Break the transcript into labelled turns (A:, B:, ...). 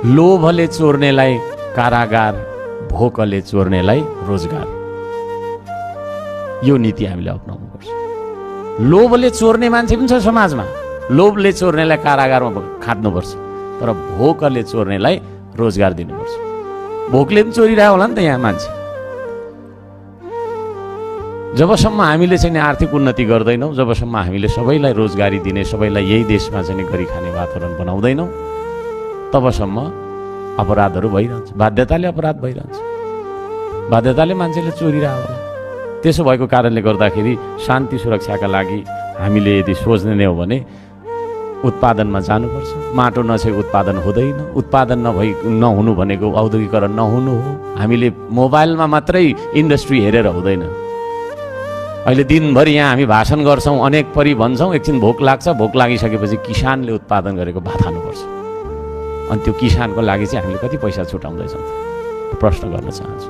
A: लोभले चोर्नेलाई कारागार, भोकले चोर्नेलाई रोजगार। यो नीति हामीले अपनाउनु पर्छ। लोभले चोर्ने मान्छे पनि छ समाजमा, लोभले चोर्नेलाई कारागारमा खाट्नुपर्छ, तर भोकले चोर्नेलाई रोजगार दिनुपर्छ। भोकले पनि चोरिरहेको होला नि त यहाँ मान्छे। जबसम्म हामीले चाहिँ आर्थिक उन्नति गर्दैनौँ, जबसम्म हामीले सबैलाई रोजगारी दिने, सबैलाई यही देशमा चाहिँ गरी खाने वातावरण बनाउँदैनौँ, तबसम्म अपराधहरू भइरहन्छ। बाध्यताले अपराध भइरहन्छ, बाध्यताले मान्छेले चोरिरहेको होला। त्यसो भएको कारणले गर्दाखेरि शान्ति सुरक्षाका लागि हामीले यदि सोच्ने हो भने उत्पादनमा जानुपर्छ। माटो नछे उत्पादन हुँदैन। उत्पादन नहुनु भनेको औद्योगिकरण नहुनु हो। हामीले मोबाइलमा मात्रै इन्डस्ट्री हेरेर हुँदैन। अहिले दिनभरि यहाँ हामी भाषण गर्छौँ, अनेक परि भन्छौँ, एकछिन भोक लाग्छ, भोक लागिसकेपछि किसानले उत्पादन गरेको भात खानुपर्छ। अनि त्यो किसानको लागि चाहिँ हामीले कति पैसा छुटाउँदैछौँ प्रश्न गर्न चाहन्छु।